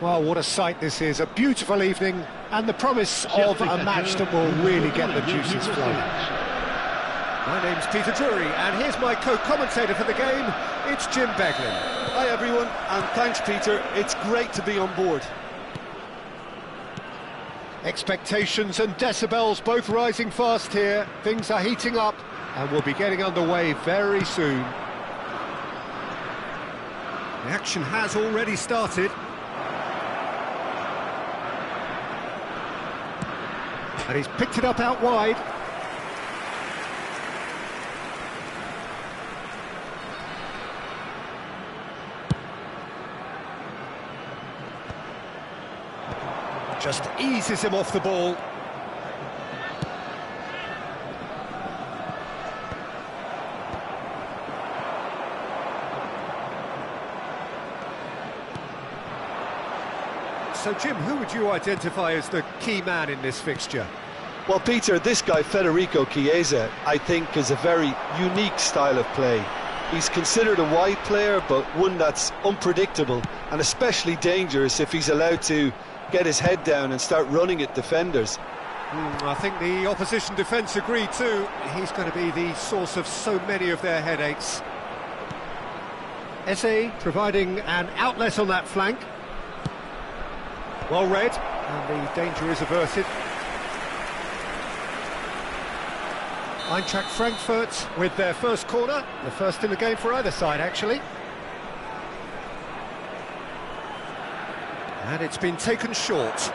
Well, what a sight this is, a beautiful evening, and the promise of a match that will really get the juices flowing. My name's Peter Drury, and here's my co-commentator for the game, it's Jim Beglin. Hi everyone, and thanks Peter, it's great to be on board. Expectations and decibels both rising fast here, things are heating up, and we'll be getting underway very soon. The action has already started. And he's picked it up out wide. Just eases him off the ball. So, Jim, who would you identify as the key man in this fixture? Well, Peter, this guy, Federico Chiesa, I think is a very unique style of play. He's considered a wide player, but one that's unpredictable and especially dangerous if he's allowed to get his head down and start running at defenders. I think the opposition defence agree too. He's going to be the source of so many of their headaches. Eze providing an outlet on that flank. Well read, and the danger is averted. Eintracht Frankfurt with their first corner, the first in the game for either side actually. And it's been taken short.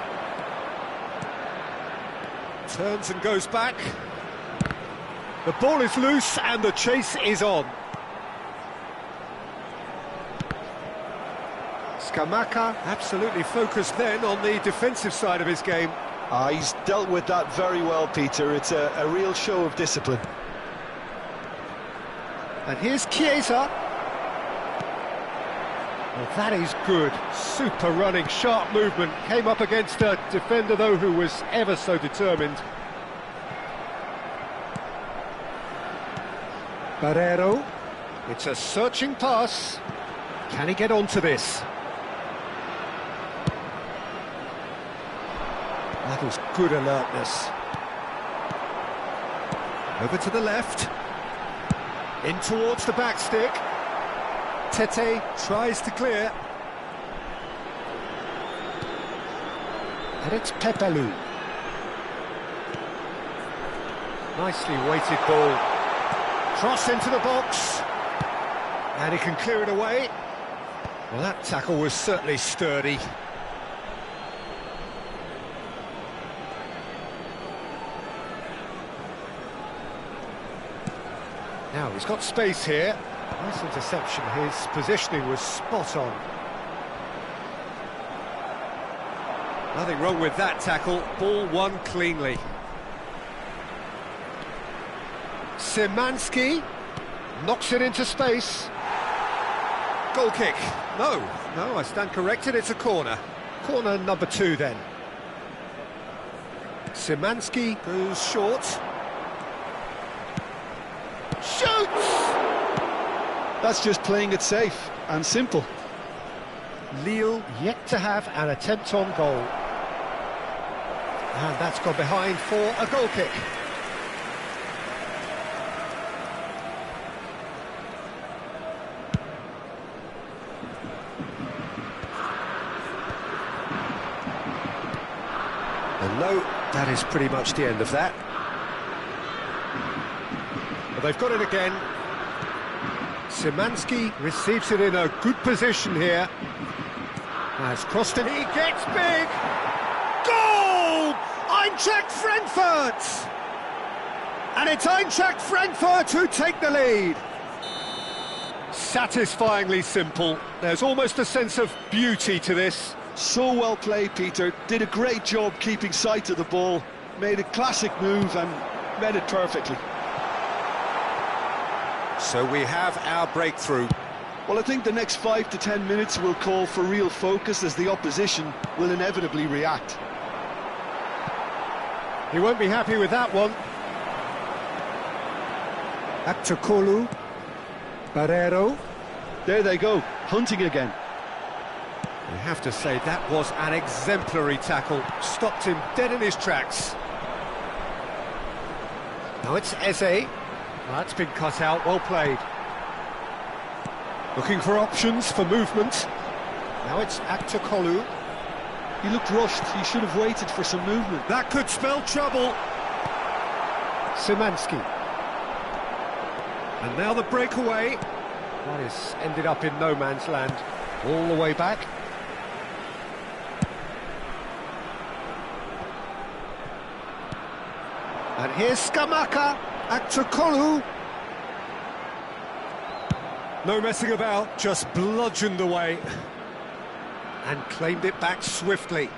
Turns and goes back. The ball is loose and the chase is on. Scamacca Absolutely focused then on the defensive side of his game. He's dealt with that very well, Peter. It's a real show of discipline. And here's Chiesa. Well, that is good. Super running, sharp movement. Came up against a defender, though, who was ever so determined. Barrero. It's a searching pass. Can he get onto this? That was good alertness. Over to the left. In towards the back stick. Tete tries to clear. And it's Pepelu. Nicely weighted ball. Cross into the box. And he can clear it away. Well, that tackle was certainly sturdy. Now, he's got space here. Nice interception, his positioning was spot on. Nothing wrong with that tackle, ball won cleanly. Szymanski knocks it into space. Goal kick. No, I stand corrected, it's a corner. Corner number 2 then. Szymanski goes short. Shoots! That's just playing it safe and simple. Lille yet to have an attempt on goal. And that's gone behind for a goal kick. And no, that is pretty much the end of that. But they've got it again. Szymanski receives it in a good position here. Has crossed it, he gets big! Goal! Eintracht Frankfurt! And it's Eintracht Frankfurt who take the lead. Satisfyingly simple. There's almost a sense of beauty to this. So well played, Peter. Did a great job keeping sight of the ball. Made a classic move and met it perfectly. So we have our breakthrough. Well, I think the next 5 to 10 minutes will call for real focus as the opposition will inevitably react. He won't be happy with that one. Back to Barrero. There they go, hunting again. I have to say, that was an exemplary tackle. Stopped him dead in his tracks. Now it's Eze. That's been cut out, well played. Looking for options for movement. Now it's Aktokolu. He looked rushed, he should have waited for some movement. That could spell trouble. Szymanski. And now the breakaway. That is ended up in no man's land. All the way back. And here's Skamaka. Aktokolu. No messing about, just bludgeoned away. And claimed it back swiftly.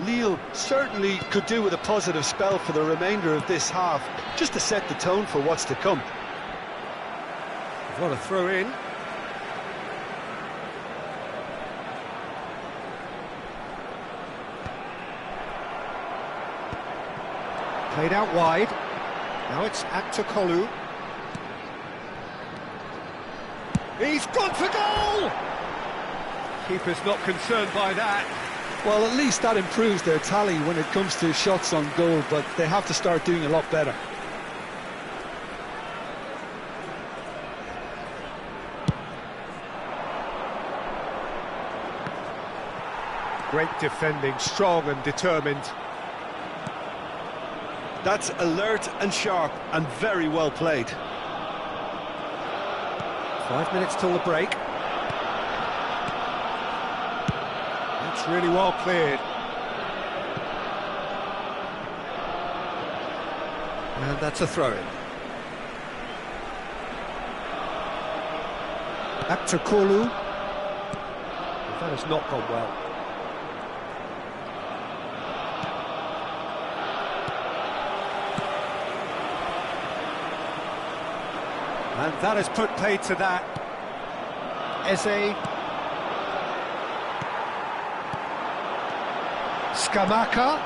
Lille certainly could do with a positive spell for the remainder of this half, just to set the tone for what's to come. What a throw in. Played out wide. Now it's Aktokolu. He's gone for goal! Keeper's not concerned by that. Well, at least that improves their tally when it comes to shots on goal, but they have to start doing a lot better. Great defending, strong and determined. That's alert and sharp and very well played. 5 minutes till the break. That's really well cleared. And that's a throw-in. Aktokolu. That has not gone well. And that has put paid to that. Eze. Skamaka.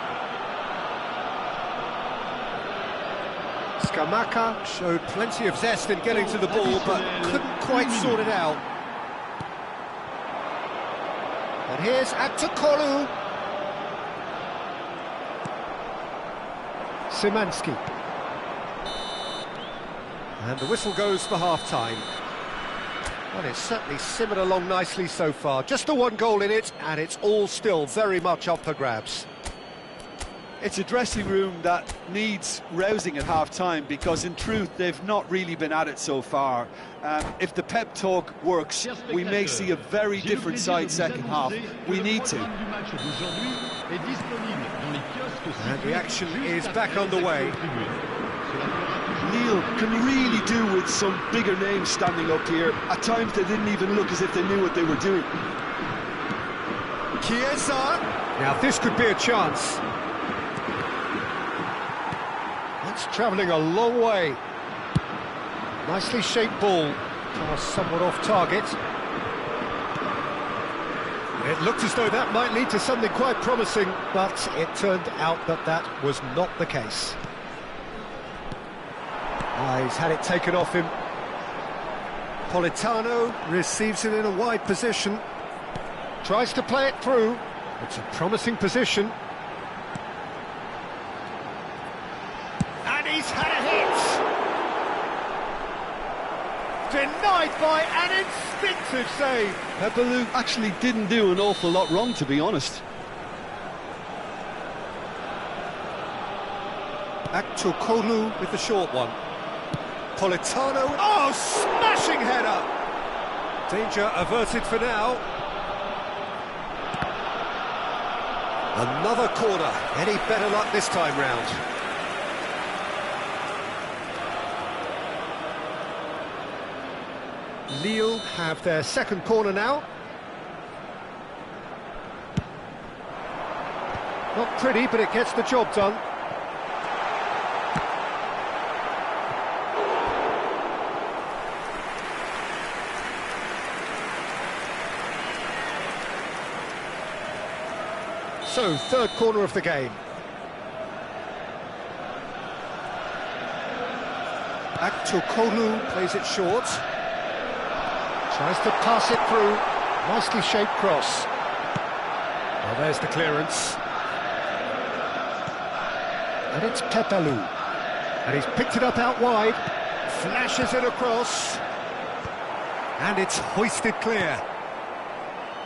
Skamaka showed plenty of zest in getting to the ball, but couldn't quite sort it out. And here's Aktokolu. Szymanski. And the whistle goes for half-time. Well, it's certainly simmered along nicely so far. Just the one goal in it, and it's all still very much up for grabs. It's a dressing room that needs rousing at half-time, because in truth they've not really been at it so far. If the pep talk works, we may see a very different side second half. We need to. And the action is back underway. Lille can really do with some bigger names standing up here. At times they didn't even look as if they knew what they were doing. Chiesa. Now this could be a chance. That's travelling a long way. Nicely shaped ball. Pass somewhat off target. It looked as though that might lead to something quite promising, but it turned out that that was not the case. He's had it taken off him. Politano receives it in a wide position. Tries to play it through. It's a promising position. And he's had a hit! Denied by an instinctive save. Pepelu actually didn't do an awful lot wrong, to be honest. Aktokolu with the short one. Politano, oh, smashing header! Danger averted for now. Another corner. Any better luck this time round? Lille have their second corner now. Not pretty, but it gets the job done. So, third corner of the game. Aktokolu plays it short. Tries to pass it through. Nicely shaped cross. Well, there's the clearance. And it's Pepelu. And he's picked it up out wide. Flashes it across. And it's hoisted clear.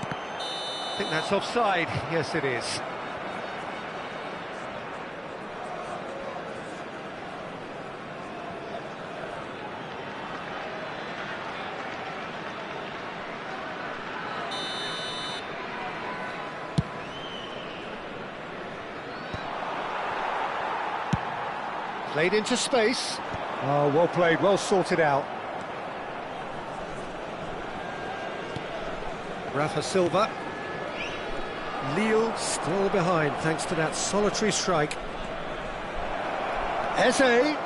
I think that's offside. Yes, it is. Played into space. Oh, well played, well sorted out. Rafa Silva. Lille still behind thanks to that solitary strike. Eze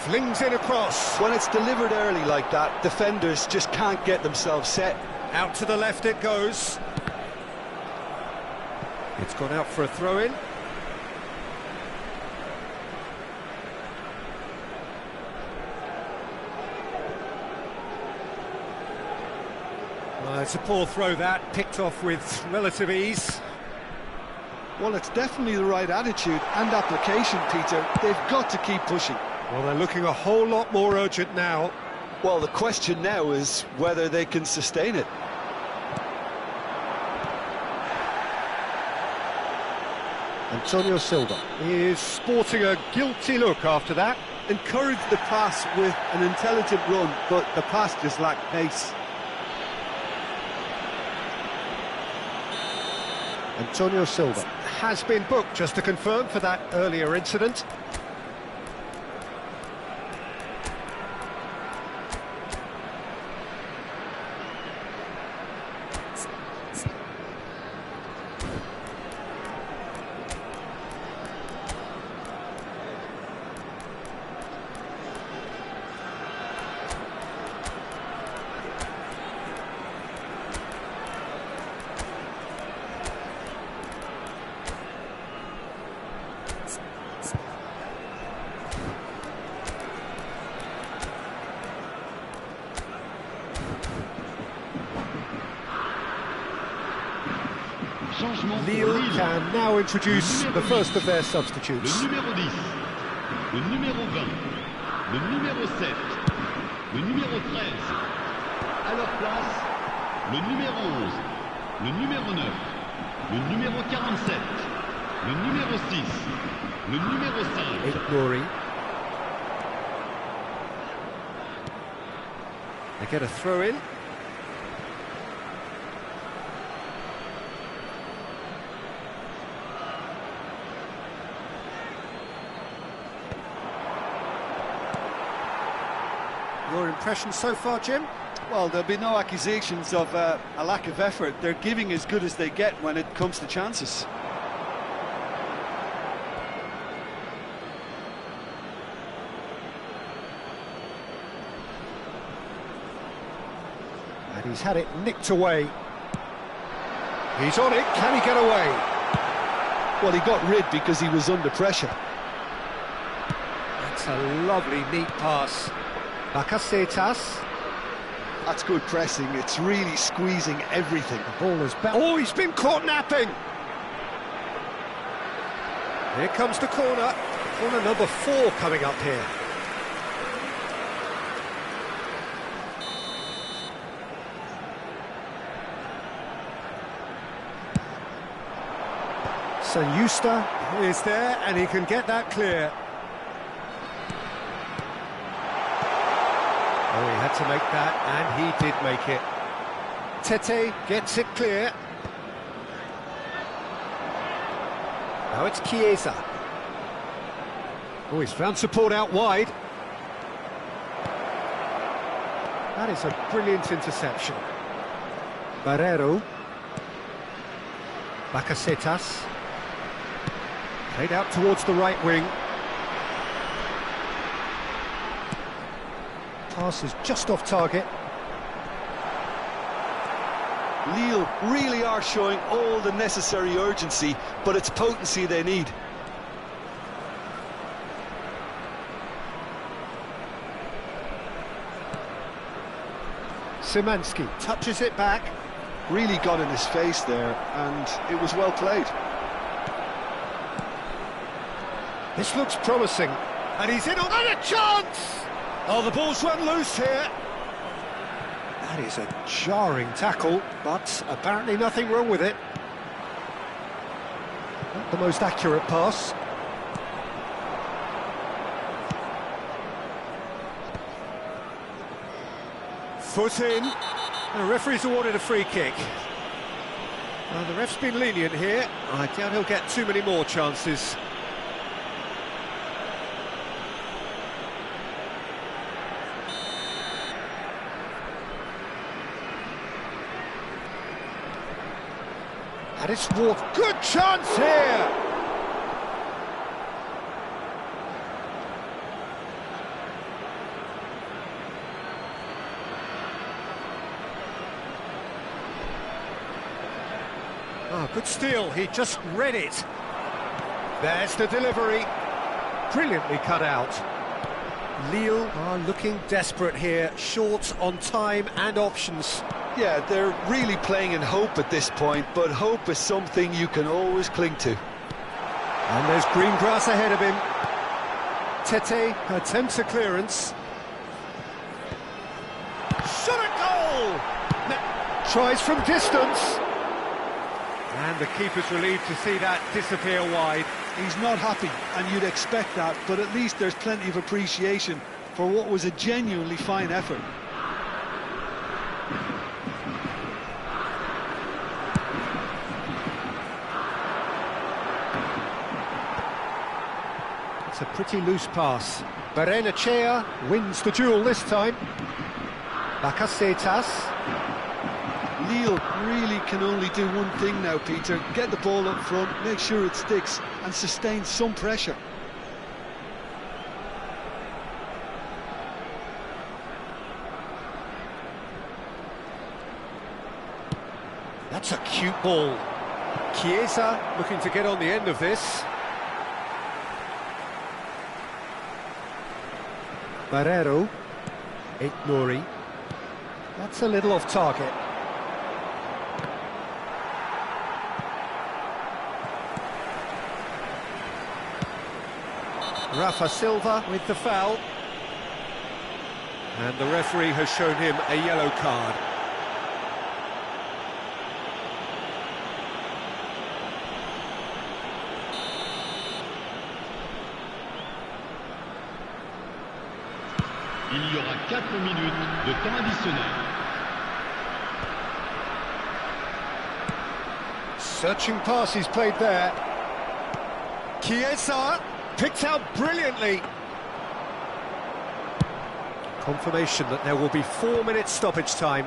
flings it across. When it's delivered early like that, defenders just can't get themselves set. Out to the left it goes. It's gone out for a throw-in. It's a poor throw that, picked off with relative ease. Well, it's definitely the right attitude and application, Peter. They've got to keep pushing. Well, they're looking a whole lot more urgent now. Well, the question now is whether they can sustain it. Antonio Silva is sporting a guilty look after that. Encouraged the pass with an intelligent run, but the pass just lacked pace. Antonio Silva has been booked, just to confirm, for that earlier incident. Lille can now introduce the first of their substitutes. Le numéro 10, le numéro 20, le numéro 7, le numéro 13. À leur place, le numéro 11, le numéro 9, le numéro 47, le numéro 6, le numéro 5. Glory. They get a throw in. Your impression so far, Jim? Well, there'll be no accusations of a lack of effort. They're giving as good as they get when it comes to chances. And he's had it nicked away. He's on it, can he get away? Well, he got rid because he was under pressure. That's a lovely, neat pass. Bakasetas. That's good pressing. It's really squeezing everything. The ball is back. Oh, he's been caught napping. Here comes the corner. Corner number 4 coming up here. Sanjusta is there, and he can get that clear. Oh, he had to make that, and he did make it. Tete gets it clear. Now it's Chiesa. Oh, he's found support out wide. That is a brilliant interception. Barrero. Bakasetas. Played out towards the right wing. Pass is just off target. Lille really are showing all the necessary urgency, but it's potency they need. Szymanski touches it back. Really got in his face there, and it was well played. This looks promising, and he's in on and a chance! Oh, the ball's run loose here. That is a jarring tackle, but apparently nothing wrong with it. Not the most accurate pass. Foot in. And the referee's awarded a free kick. The ref's been lenient here. I doubt he'll get too many more chances. And it's Ward. Good chance here! Oh, good steal, he just read it. There's the delivery. Brilliantly cut out. Lille are looking desperate here, short on time and options. Yeah, they're really playing in hope at this point, but hope is something you can always cling to. And there's green grass ahead of him. Tete attempts a clearance. Shot a goal! Tries from distance. And the keeper's relieved to see that disappear wide. He's not happy, and you'd expect that, but at least there's plenty of appreciation for what was a genuinely fine effort. It's a pretty loose pass. Berenechea wins the duel this time. Bakasetas. Lille really can only do one thing now, Peter. Get the ball up front, make sure it sticks, and sustain some pressure. That's a cute ball. Chiesa looking to get on the end of this. Barrero. Nuri. That's a little off target. Rafa Silva with the foul. And the referee has shown him a yellow card. Il y aura 4 minutes de temps additionnel. Searching pass he's played there. Chiesa picked out brilliantly. Confirmation that there will be 4 minutes stoppage time.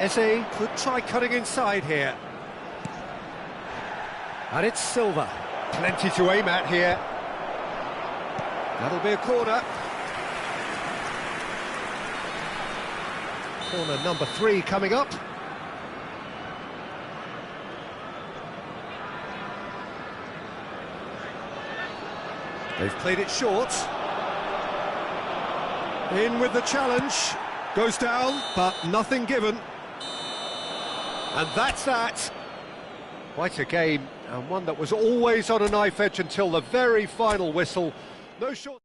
Eze could try cutting inside here. And it's Silva. Plenty to aim at here. That'll be a corner. Corner number 3 coming up. They've played it short. In with the challenge. Goes down, but nothing given. And that's that. Quite a game, and one that was always on a knife edge until the very final whistle. No short.